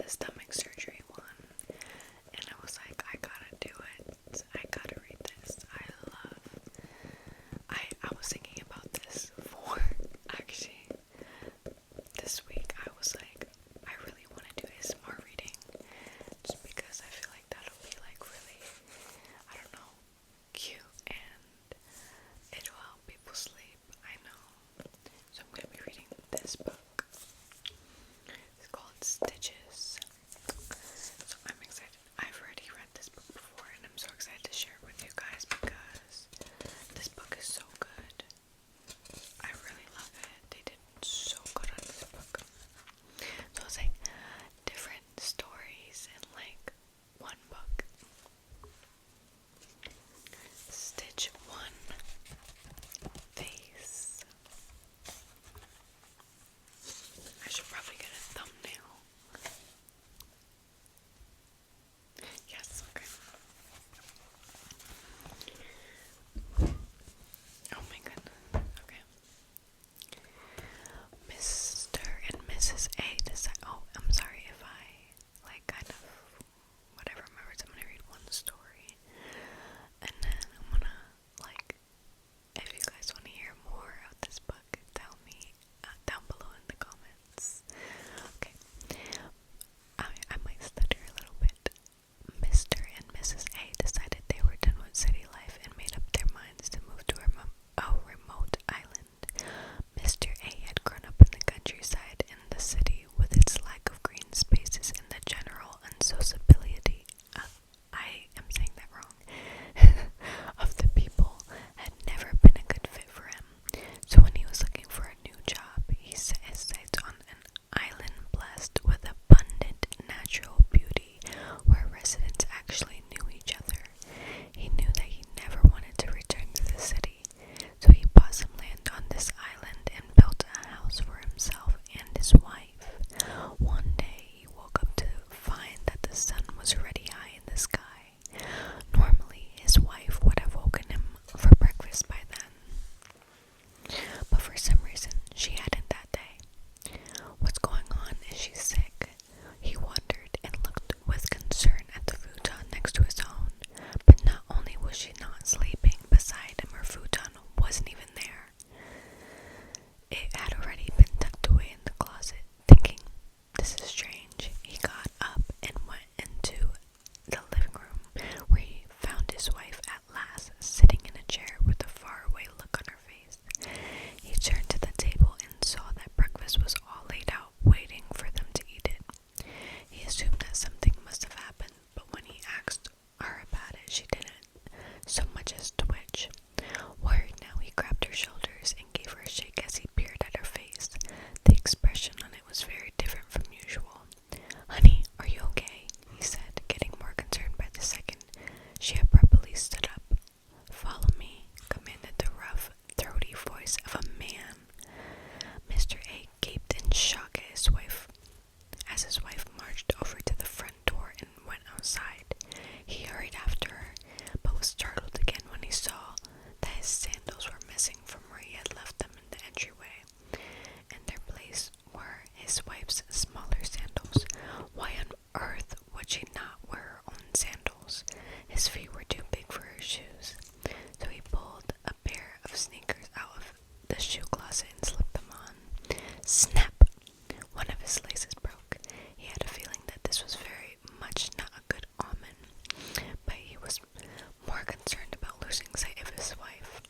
the stomach surgery one, and I was like, I gotta do it. I gotta read this. I was thinking about this for actually this week. I was like, I really want to do ASMR reading, just because I feel like that'll be like really, I don't know, cute, and it'll help people sleep. I know. So I'm gonna be reading this book. It's called Stitches. So I'm excited. I've already read this book before, and I'm so excited to share it with you guys because this book is so good. I really love it. They did so good on this book. So it's like different stories in like one book. Stitch 1, Face. I should probably get a thumbnail. Yes, okay. Oh my goodness. Okay. Mr. and Mrs. A decide. Oh, I'm sorry if I like kind of whatever my words. I'm gonna read one story, and then I'm gonna like. If you guys want to hear more of this book, tell me down below in the comments. Okay. I might stutter a little bit. Mr. and Mrs. A decided they were done with city life and made up their minds to move to a remote island. Mr. A had grown up in the countryside, and the city, with its lack of green spaces and the general unsociability, I am saying that wrong, of the people, had never been a good fit for him. So when he was looking for a new job, he set his sights on an island blessed with abundant natural beauty, where residents actually knew each other. He knew that he never wanted to return to the city, so he bought some land on this island and built a house for himself and his wife. One day he woke up to find that the sun was already high in the sky. Normally his wife would have woken him for breakfast by then, but for some reason she hadn't that day. What's going on? Is she sick? He wondered and looked with concern at the futon next to his own, but not only was she not sleeping beside him, her futon wasn't even there. It had already been tucked away in the closet. Thinking, this is strange, he got up and went into the living room, where he found his wife at last, sitting in a chair with a faraway look on her face. He turned to the table and saw that breakfast was all laid out, waiting for them to eat it. He assumed that something must have happened, but when he asked her about it, she didn't so much as twitch. Worried now, he grabbed her shoulders and gave her a shake as he peered at her face. The expression on it was very different from usual. "Honey, are you okay?" he said, getting more concerned by the second. She abruptly stood up. "Follow me," commanded the rough, throaty voice of a man. Mr. A gaped in shock at his wife as his wife marched over to the front door and went outside. He hurried after her, but was startled again when he saw that his sandals were missing from where he had left them in the entryway. In their place were his wife's smaller sandals. Why on earth would she not wear her own sandals? His feet were too big for her shoes. So he pulled a pair of sneakers out of the shoe closet and slipped them on. Snap! One of his laces broke. He had a feeling that this was very much not a good omen, but he was more concerned about losing sight of his wife.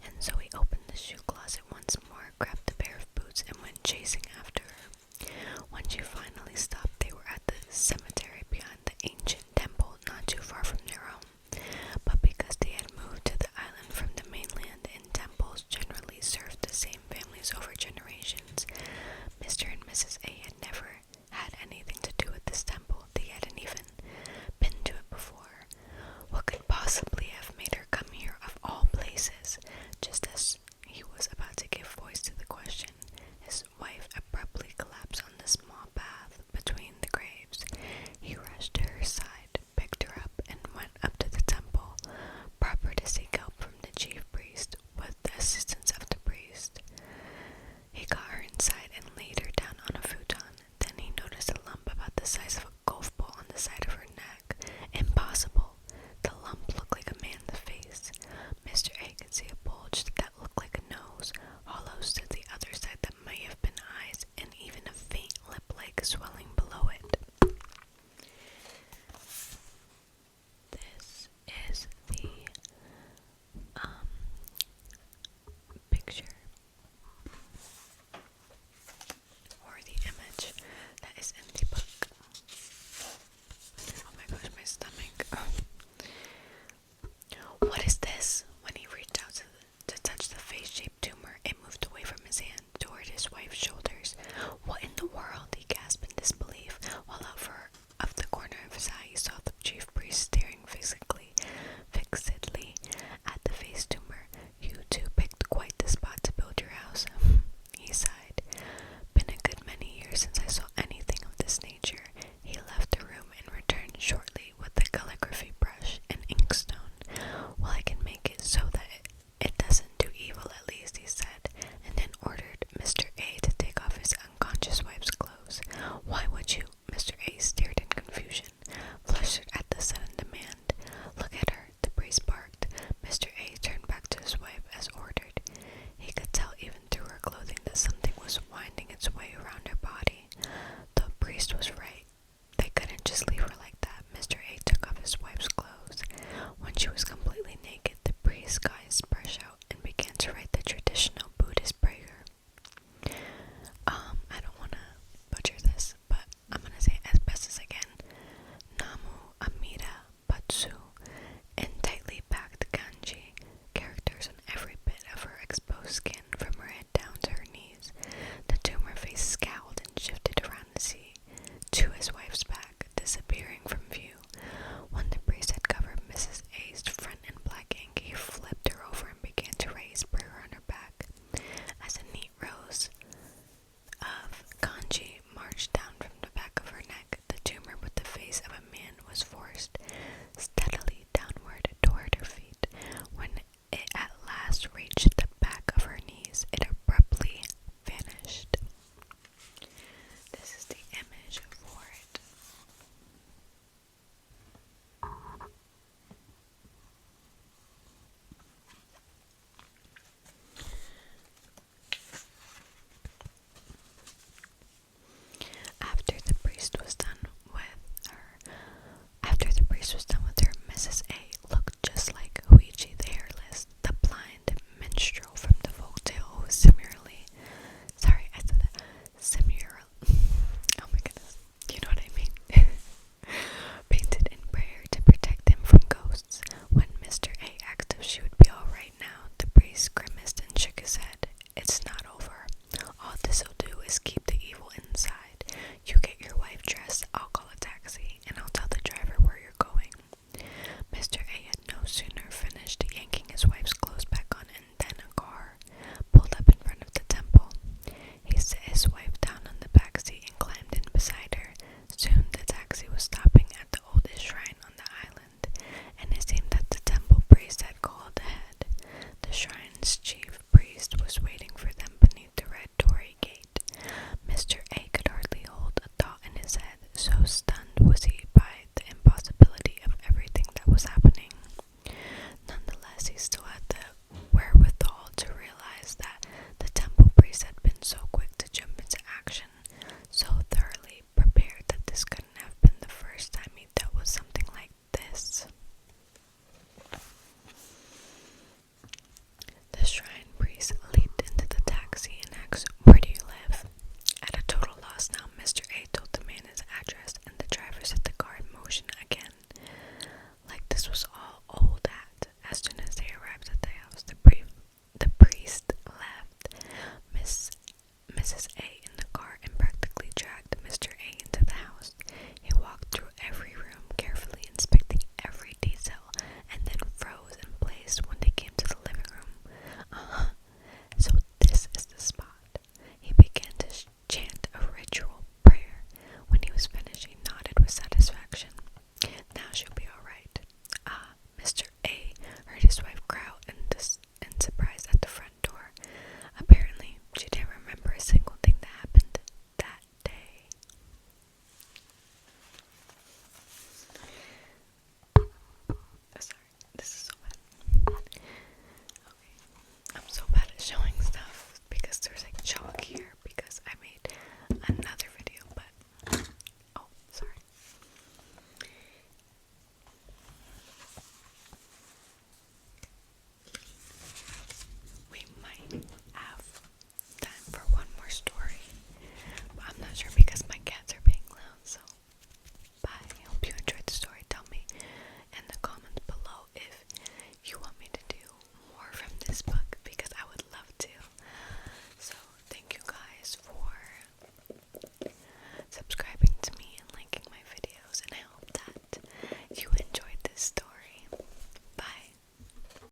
And so he opened the shoe closet once more, grabbed a pair of boots, and went chasing after her. When she finally stopped, they were at the cemetery behind the ancient temple, not too far from their home. But because they had moved to the island from the mainland, and temples generally served the same families over generations, Mr. and Mrs. A had never